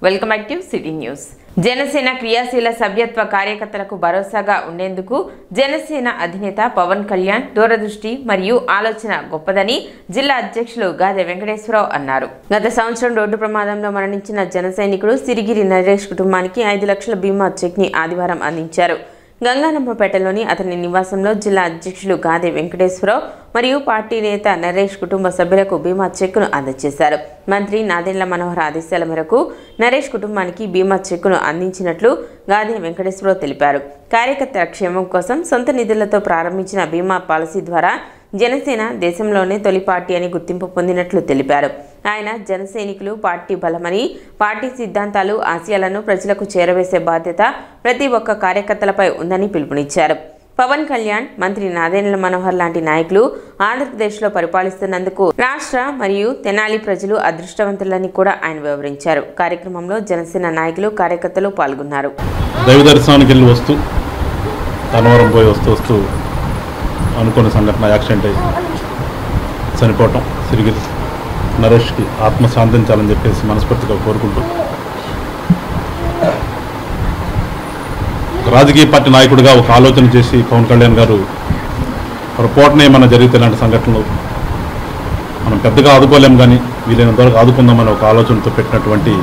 Welcome back to city news. Janasena క్రియాశీల సభ్యత్వ కార్యకర్తలకు భరోసాగా ఉండేందుకు జనసేన అధినేత పవన్ కళ్యాణ్ దూరదృష్టి మరియు ఆలోచన గొప్పదని జిల్లా అధ్యక్షులు గాదె వెంకటేశ్వరరావు అన్నారు. గత సంవత్సరం రోడ్డు ప్రమాదంలో మరణించిన జన సైనికుడు సిరిగిరి నరేష్ కుటుంబానికి 5 లక్షల బీమా చెక్ని ఆదివారం అందించారు. గంగానమ్మపేటలోని అతని నివాసంలో జిల్లా అధ్యక్షులు గాదె వెంకటేశ్వరరావు మరియు పార్టీ నేత నరేష్ కుటుంబ సభ్యులకు బీమా చెక్కును అందజేశారు. మంత్రి నాదెండ్ల మనోహర్ ఆదేశాల మేరకు నరేష్ కుటుంబానికి బీమా చెక్కును అందించినట్లు గాదె వెంకటేశ్వరరావు తెలిపారు. కార్యకర్తల క్షేమం కోసం సొంత నిధులతో ప్రారంభించిన బీమా పాలసీ ద్వారా జనసేన దేశంలోనే తొలి పార్టీ అని గుర్తింపు పొందినట్లు తెలిపారు. ఆయన జన సైనికులు పార్టీ బలమని, పార్టీ సిద్ధాంతాలు ఆశయాలను ప్రజలకు చేరవేసే బాధ్యత ప్రతి ఒక్క కార్యకర్తలపై ఉందని పిలుపునిచ్చారు. పవన్ కళ్యాణ్, మంత్రి నాదెండ్ల మనోహర్ లాంటి నాయకులు ఆంధ్రప్రదేశ్లో పరిపాలిస్తున్నందుకు రాష్ట్ర మరియు తెనాలి ప్రజలు అదృష్టవంతులని కూడా ఆయన వివరించారు. కార్యక్రమంలో జనసేన నాయకులు, కార్యకర్తలు పాల్గొన్నారు. అనుకున్న సంఘటన యాక్సిడెంట్ అయ్యి చనిపోవటం, సిరిగిరి నరేష్కి ఆత్మ శాంతించాలని చెప్పేసి మనస్ఫూర్తిగా కోరుకుంటూ, రాజకీయ పార్టీ నాయకుడిగా ఒక ఆలోచన చేసి పవన్ కళ్యాణ్ గారు పొరపాటునే ఏమన్నా జరిగితే ఇలాంటి సంఘటనలు మనం పెద్దగా ఆదుకోలేం, కానీ వీలైనంత వరకు ఆదుకుందామని ఒక ఆలోచనతో పెట్టినటువంటి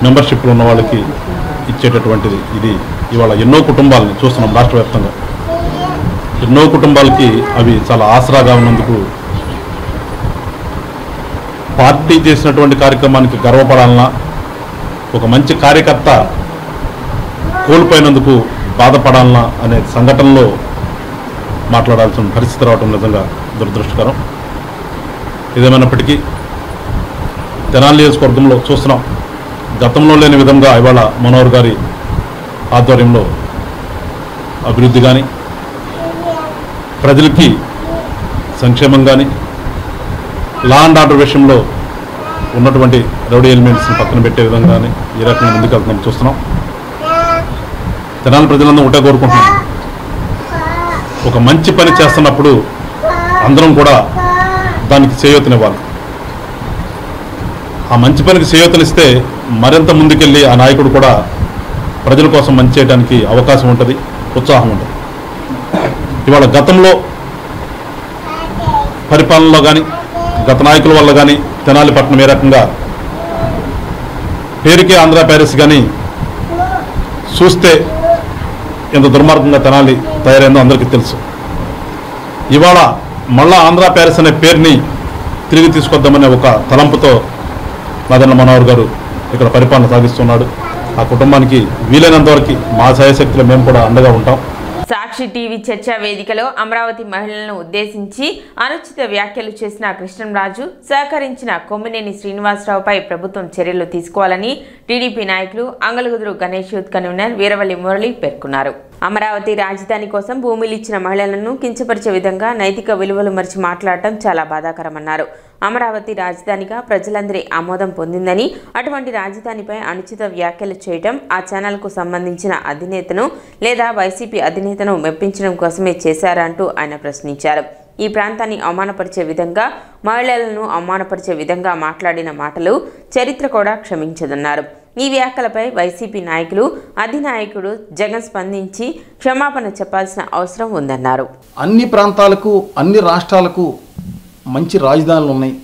మెంబర్షిప్లో ఉన్న వాళ్ళకి ఇచ్చేటటువంటిది ఇది. ఇవాళ ఎన్నో కుటుంబాలని చూస్తున్నాం రాష్ట్ర వ్యాప్తంగా. ఎన్నో కుటుంబాలకి అవి చాలా ఆసరాగా ఉన్నందుకు పార్టీ చేసినటువంటి కార్యక్రమానికి గర్వపడాలన్నా, ఒక మంచి కార్యకర్త కోల్పోయినందుకు బాధపడాలన్నా అనే సంఘటనలో మాట్లాడాల్సిన పరిస్థితి రావడం నిజంగా దురదృష్టకరం. ఏదేమైనప్పటికీ తెనాలి నియోజకవర్గంలో చూస్తున్నాం, గతంలో లేని విధంగా ఇవాళ మనోహర్ గారి ఆధ్వర్యంలో అభివృద్ధి కానీ, ప్రజలకి సంక్షేమం కానీ, లా అండ్ ఆర్డర్ విషయంలో ఉన్నటువంటి రౌడీ ఎలిమెంట్స్ని పక్కన పెట్టే విధంగానే ఈ రకంగా ముందుకెళ్తున్నాం చూస్తున్నాం. తెనాలి ప్రజలందరూ ఒకటే కోరుకుంటున్నాం, ఒక మంచి పని చేస్తున్నప్పుడు అందరం కూడా దానికి చేయూతనివ్వాలి. ఆ మంచి పనికి చేయూతనిస్తే మరింత ముందుకెళ్ళి ఆ నాయకుడు కూడా ప్రజల కోసం మంచి చేయడానికి అవకాశం ఉంటుంది, ఉత్సాహం ఉంటుంది. ఇవాళ గతంలో పరిపాలనలో కానీ, గత నాయకుల వల్ల కానీ తెనాలి పట్టణం ఏ రకంగా పేరుకే ఆంధ్ర ప్యారిస్ కానీ చూస్తే ఎంత దుర్మార్గంగా తెనాలి తయారైందో అందరికీ తెలుసు. ఇవాళ మళ్ళా ఆంధ్ర ప్యారిస్ అనే పేరుని తిరిగి తీసుకొద్దామనే ఒక తలంపుతో నాదెండ్ల మనోహర్ గారు ఇక్కడ పరిపాలన సాగిస్తున్నాడు. ఆ కుటుంబానికి వీలైనంత వరకు మా శాయశక్తిలో మేము కూడా అండగా ఉంటాం. సాక్షి టీవీ చర్చా వేదికలో అమరావతి మహిళలను ఉద్దేశించి అనుచిత వ్యాఖ్యలు చేసిన కృష్ణంరాజు, సహకరించిన కొమ్మినేని శ్రీనివాసరావుపై ప్రభుత్వం చర్యలు తీసుకోవాలని టీడీపీ నాయకులు అంగలగుదురు గణేష్ యూత్ కన్వీనర్ వీరవల్లి మురళి పేర్కొన్నారు. అమరావతి రాజధాని కోసం భూములు ఇచ్చిన మహిళలను కించపరిచే విధంగా నైతిక విలువలు మరిచి మాట్లాడటం చాలా బాధాకరమన్నారు. అమరావతి రాజధానిగా ప్రజలందరి ఆమోదం పొందిందని, అటువంటి రాజధానిపై అనుచిత వ్యాఖ్యలు చేయడం ఆ ఛానల్కు సంబంధించిన అధినేతను లేదా వైసీపీ అధినేతను మెప్పించడం కోసమే చేశారంటూ ఆయన ప్రశ్నించారు. ఈ ప్రాంతాన్ని అవమానపరిచే విధంగా, మహిళలను అవమానపరిచే విధంగా మాట్లాడిన మాటలు చరిత్ర కూడా క్షమించదన్నారు. ఈ వ్యాఖ్యలపై వైసీపీ నాయకులు, అధినాయకుడు జగన్ స్పందించి క్షమాపణ చెప్పాల్సిన అవసరం ఉందన్నారు. అన్ని ప్రాంతాలకు, అన్ని రాష్ట్రాలకు మంచి రాజధానులు ఉన్నాయి.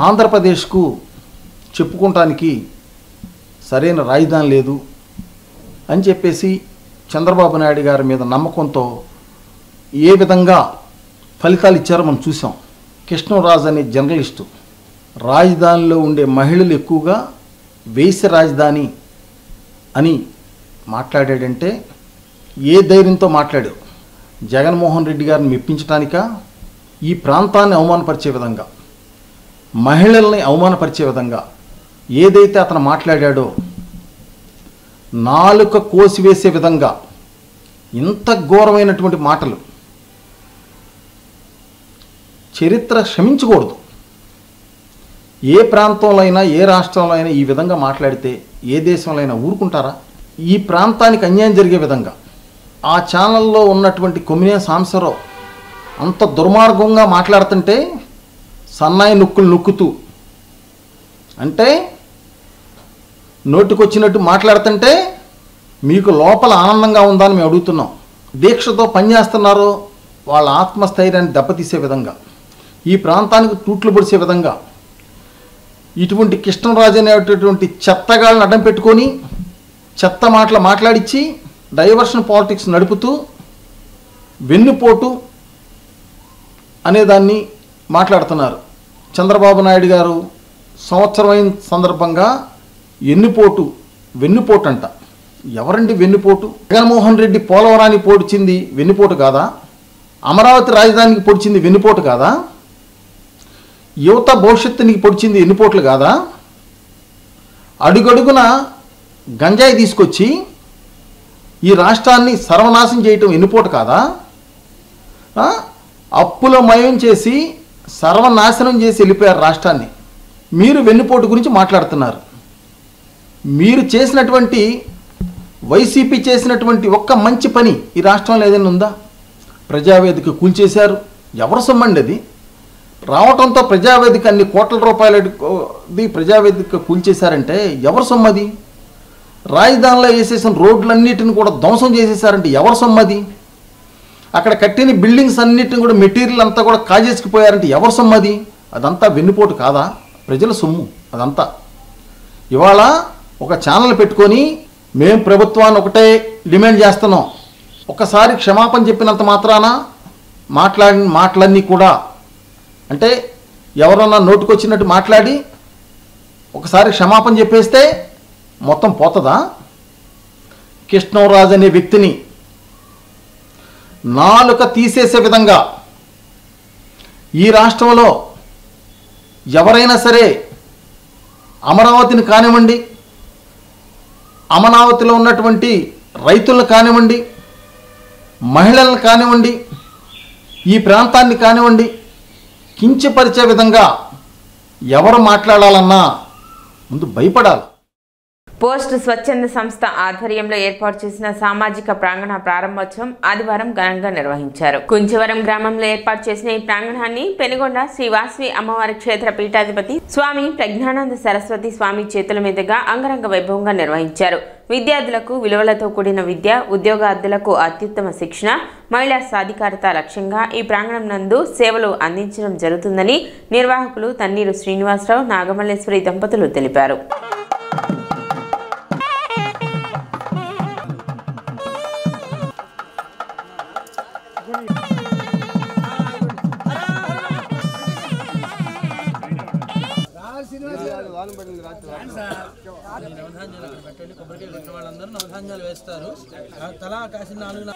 ఆంధ్రప్రదేశ్కు చెప్పుకోవటానికి సరైన రాజధాని లేదు అని చెప్పేసి చంద్రబాబు నాయుడు గారి మీద నమ్మకంతో ఏ విధంగా ఫలితాలు ఇచ్చారో మనం చూసాం. కృష్ణరాజు అనే జర్నలిస్టు రాజధానిలో ఉండే మహిళలు ఎక్కువగా వేశ్య రాజధాని అని మాట్లాడాడంటే ఏ ధైర్యంతో మాట్లాడాడు? జగన్మోహన్ రెడ్డి గారిని మెప్పించడానికా? ఈ ప్రాంతాన్ని అవమానపరిచే విధంగా, మహిళల్ని అవమానపరిచే విధంగా ఏదైతే అతను మాట్లాడాడో, నాలుక కోసివేసే విధంగా ఇంత ఘోరమైనటువంటి మాటలు చరిత్ర క్షమించకూడదు. ఏ ప్రాంతంలో అయినా, ఏ రాష్ట్రంలో అయినా ఈ విధంగా మాట్లాడితే ఏ దేశంలో అయినా ఊరుకుంటారా? ఈ ప్రాంతానికి అన్యాయం జరిగే విధంగా ఆ ఛానల్లో ఉన్నటువంటి కొమ్మినేని సాంబశివరావు అంత దుర్మార్గంగా మాట్లాడుతుంటే సన్నాయి నొక్కులు నొక్కుతూ అంటే నోటికొచ్చినట్టు మాట్లాడుతుంటే మీకు లోపల ఆనందంగా ఉందని మేము అడుగుతున్నాం. దీక్షతో పనిచేస్తున్నారో వాళ్ళ ఆత్మస్థైర్యాన్ని దెబ్బతీసే విధంగా, ఈ ప్రాంతానికి తూట్లు పొడిసే విధంగా ఇటువంటి కృష్ణరాజు అనేటటువంటి చెత్తగాళ్ళని అడ్డం పెట్టుకొని చెత్త మాటలు మాట్లాడించి డైవర్షన్ పాలిటిక్స్ నడుపుతూ వెన్నుపోటు అనేదాన్ని మాట్లాడుతున్నారు. చంద్రబాబు నాయుడు గారు సంవత్సరమైన సందర్భంగా వెన్నుపోటు అంట. ఎవరండి వెన్నుపోటు? జగన్మోహన్ రెడ్డి పోలవరానికి పొడిచింది వెన్నుపోటు కాదా? అమరావతి రాజధానికి పొడిచింది వెన్నుపోటు కాదా? యువత భవిష్యత్తునికి పొడిచింది వెన్నుపోట్లు కాదా? అడుగడుగున గంజాయి తీసుకొచ్చి ఈ రాష్ట్రాన్ని సర్వనాశనం చేయటం వెన్నుపోటు కాదా? అప్పుల మయం చేసి సర్వనాశనం చేసి వెళ్ళిపోయారు రాష్ట్రాన్ని. మీరు వెన్నుపోటు గురించి మాట్లాడుతున్నారు. మీరు చేసినటువంటి వైసీపీ చేసినటువంటి ఒక్క మంచి పని ఈ రాష్ట్రంలో ఏదైనా ఉందా? ప్రజావేదిక కూల్చేశారు. ఎవరు సొమ్మండి అది? రావటంతో ప్రజావేదిక అన్ని కోట్ల రూపాయలది ప్రజావేదిక కూల్చేశారంటే ఎవరు సొమ్మది? రాజధానిలో వేసేసిన రోడ్లన్నిటిని కూడా ధ్వంసం చేసేసారంటే ఎవరు సొమ్మది? అక్కడ కట్టిన బిల్డింగ్స్ అన్నిటిని కూడా మెటీరియల్ అంతా కూడా కాజేసుకుపోయారంటే ఎవరు సొమ్మది? అదంతా వెన్నుపోటు కాదా? ప్రజల సొమ్ము అదంతా. ఇవాళ ఒక ఛానల్ పెట్టుకొని మేము ప్రభుత్వాన్ని ఒకటే డిమాండ్ చేస్తున్నాం, ఒకసారి క్షమాపణ చెప్పినంత మాత్రాన మాట్లాడిన మాటలన్నీ కూడా, అంటే ఎవరన్నా నోటుకొచ్చినట్టు మాట్లాడి ఒకసారి క్షమాపణ చెప్పేస్తే మొత్తం పోతుందా? కృష్ణరాజు అనే వ్యక్తిని నాలుక తీసేసే విధంగా ఈ రాష్ట్రంలో ఎవరైనా సరే అమరావతిని కానివ్వండి, అమరావతిలో ఉన్నటువంటి రైతులను కానివ్వండి, మహిళలను కానివ్వండి, ఈ ప్రాంతాన్ని కానివ్వండి కించపరిచే విధంగా ఎవరు మాట్లాడాలన్నా ముందు భయపడాలి. పోస్ట్ స్వచ్ఛంద సంస్థ ఆధ్వర్యంలో ఏర్పాటు చేసిన సామాజిక ప్రాంగణ ప్రారంభోత్సవం ఆదివారం ఘనంగా నిర్వహించారు. కుంచవరం గ్రామంలో ఏర్పాటు చేసిన ఈ ప్రాంగణాన్ని పెనుగొండ శ్రీ వాసవి అమ్మవారి క్షేత్ర పీఠాధిపతి స్వామి ప్రజ్ఞానంద సరస్వతి స్వామి చేతుల మీదుగా అంగరంగ వైభవంగా నిర్వహించారు. విద్యార్థులకు విలువలతో కూడిన విద్య, ఉద్యోగార్థులకు అత్యుత్తమ శిక్షణ, మహిళా సాధికారత లక్ష్యంగా ఈ ప్రాంగణం నందు సేవలు అందించడం జరుగుతుందని నిర్వాహకులు తన్నీరు శ్రీనివాసరావు, నాగమల్లేశ్వరి దంపతులు తెలిపారు. వాళ్ళందరూ నవధాన్యాలు వేస్తారు. తలా కాసిన 4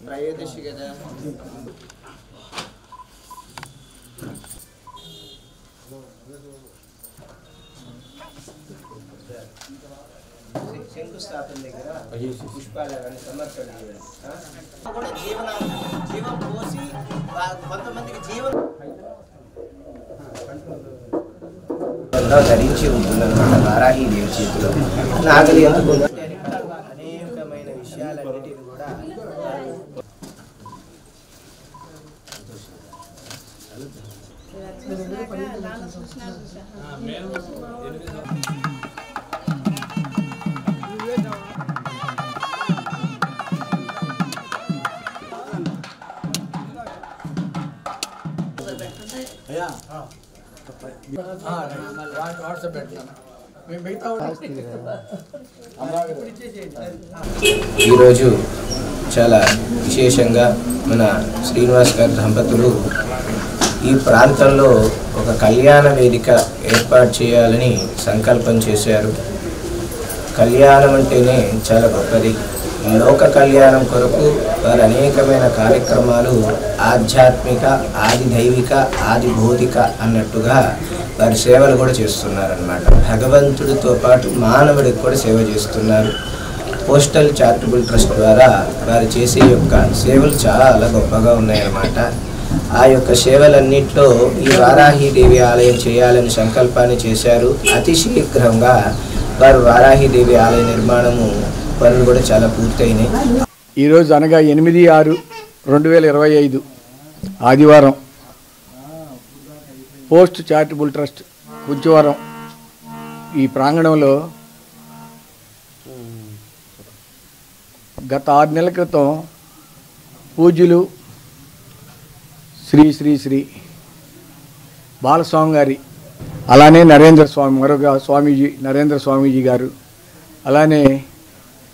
త్రయోదశి కదా. శంకుస్థాపన దగ్గర పుష్పాలని సమర్పణ కూడా జీవం పోసి కొంతమందికి జీవనం ధరించి ఉంటుందన్నమాట. వారాహి దేవి చేతిలో నాగలి ఎందుకు అనేకమైన విషయాలన్నిటిని కూడా ఈరోజు చాలా విశేషంగా మన శ్రీనివాస్ గారి దంపతులు ఈ ప్రాంతంలో ఒక కళ్యాణ వేదిక ఏర్పాటు చేయాలని సంకల్పం చేశారు. కళ్యాణం అంటేనే చాలా గొప్పది. లోక కళ్యాణం కొరకు వారు అనేకమైన కార్యక్రమాలు ఆధ్యాత్మిక, ఆది దైవిక, ఆది భౌతిక అన్నట్టుగా వారి సేవలు కూడా చేస్తున్నారన్నమాట. భగవంతుడితో పాటు మానవుడికి కూడా సేవ చేస్తున్నారు. పోస్టల్ చారిటబుల్ ట్రస్ట్ ద్వారా వారు చేసే యొక్క సేవలు చాలా గొప్పగా ఉన్నాయన్నమాట. ఆ యొక్క సేవలన్నింటిలో ఈ వారాహీదేవి ఆలయం చేయాలని సంకల్పాన్ని చేశారు. అతి శీఘ్రంగా వారు వారాహీదేవి ఆలయ నిర్మాణము పనులు కూడా చాలా పూర్తయినాయి. ఈరోజు అనగా 8/6/2025 ఆదివారం పోస్ట్ చారిటబుల్ ట్రస్ట్ కుంచవరం ఈ ప్రాంగణంలో గత 6 నెలల క్రితం పూజ్యులు శ్రీ శ్రీ శ్రీ బాలస్వామి గారి, అలానే నరేంద్ర స్వామి, మరొక స్వామీజీ నరేంద్ర స్వామీజీ గారు, అలానే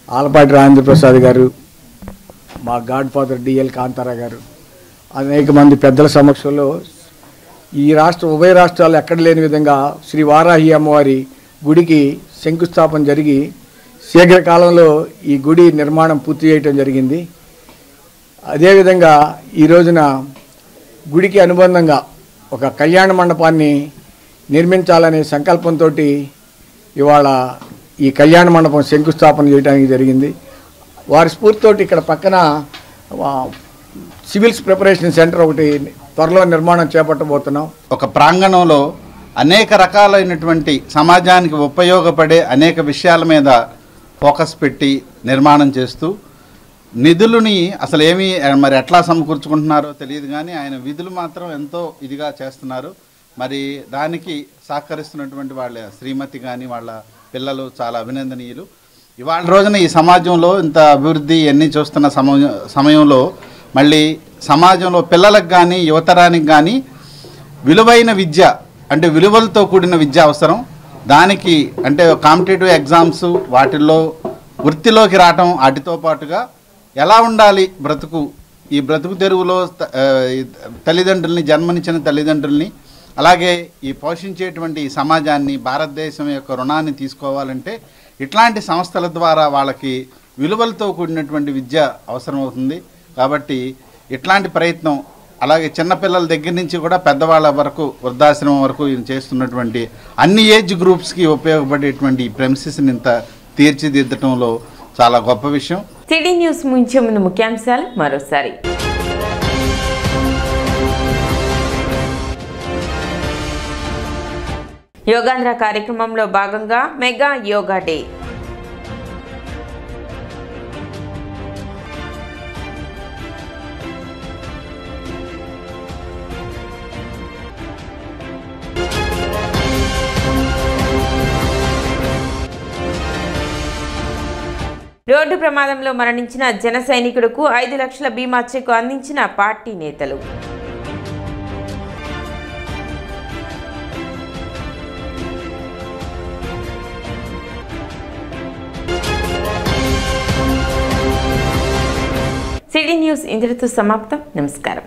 ఆలపాటి రాజేంద్ర ప్రసాద్ గారు, మా గాడ్ ఫాదర్ డిఎల్ కాంతారా గారు, అనేక మంది పెద్దల సమక్షంలో ఈ ఉభయ రాష్ట్రాలు ఎక్కడ లేని విధంగా శ్రీ వారాహి అమ్మవారి గుడికి శంకుస్థాపన జరిగి శీఘ్రకాలంలో ఈ గుడి నిర్మాణం పూర్తి చేయటం జరిగింది. అదేవిధంగా ఈ రోజున గుడికి అనుబంధంగా ఒక కళ్యాణ మండపాన్ని నిర్మించాలనే సంకల్పంతో ఇవాళ ఈ కళ్యాణ మండపం శంకుస్థాపన చేయడానికి జరిగింది. వారి స్ఫూర్తితోటి ఇక్కడ పక్కన సివిల్స్ ప్రిపరేషన్ సెంటర్ ఒకటి త్వరలో నిర్మాణం చేపట్టబోతున్నాం. ఒక ప్రాంగణంలో అనేక రకాలైనటువంటి సమాజానికి ఉపయోగపడే అనేక విషయాల మీద ఫోకస్ పెట్టి నిర్మాణం చేస్తూ నిధులని అసలు ఏమీ మరి ఎట్లా సమకూర్చుకుంటున్నారో తెలియదు, కానీ ఆయన విధులు మాత్రం ఎంతో ఇదిగా చేస్తున్నారు. మరి దానికి సహకరిస్తున్నటువంటి వాళ్ళ శ్రీమతి కానీ వాళ్ళ పిల్లలు చాలా అభినందనీయులు. ఇవాళ రోజున ఈ సమాజంలో ఇంత అభివృద్ధి ఇవన్నీ చూస్తున్న సమయంలో మళ్ళీ సమాజంలో పిల్లలకు కానీ యువతరానికి కానీ విలువైన విద్య, అంటే విలువలతో కూడిన విద్య అవసరం. దానికి అంటే కాంపిటేటివ్ ఎగ్జామ్స్ వాటిల్లో వృత్తిలోకి రావటం, వాటితో పాటుగా ఎలా ఉండాలి బ్రతుకు, ఈ బ్రతుకు తెరువులో తల్లిదండ్రుల్ని, జన్మనిచ్చిన తల్లిదండ్రుల్ని, అలాగే ఈ పోషించేటువంటి ఈ సమాజాన్ని, భారతదేశం యొక్క రుణాన్ని తీసుకోవాలంటే ఇట్లాంటి సంస్థల ద్వారా వాళ్ళకి విలువలతో కూడినటువంటి విద్య అవసరమవుతుంది. కాబట్టి ఇట్లాంటి ప్రయత్నం, అలాగే చిన్నపిల్లల దగ్గర నుంచి కూడా పెద్దవాళ్ళ వరకు, వృద్ధాశ్రమం వరకు చేస్తున్నటువంటి అన్ని ఏజ్ గ్రూప్స్కి ఉపయోగపడేటువంటి ఈ ప్రెమిసెస్ని ఇంత తీర్చిదిద్దటంలో చాలా గొప్ప విషయం. సిటీ న్యూస్ ముంచే ముందు ముఖ్యాంశాలు మరోసారి. యోగాంధ్ర కార్యక్రమంలో భాగంగా మెగా యోగా డే. రోడ్డు ప్రమాదంలో మరణించిన జన సైనికుడుకు 5 లక్షల బీమా చెక్కు అందించిన పార్టీ నేతలు. సిటీ న్యూస్ ఇంతటితో సమాప్తం. నమస్కారం.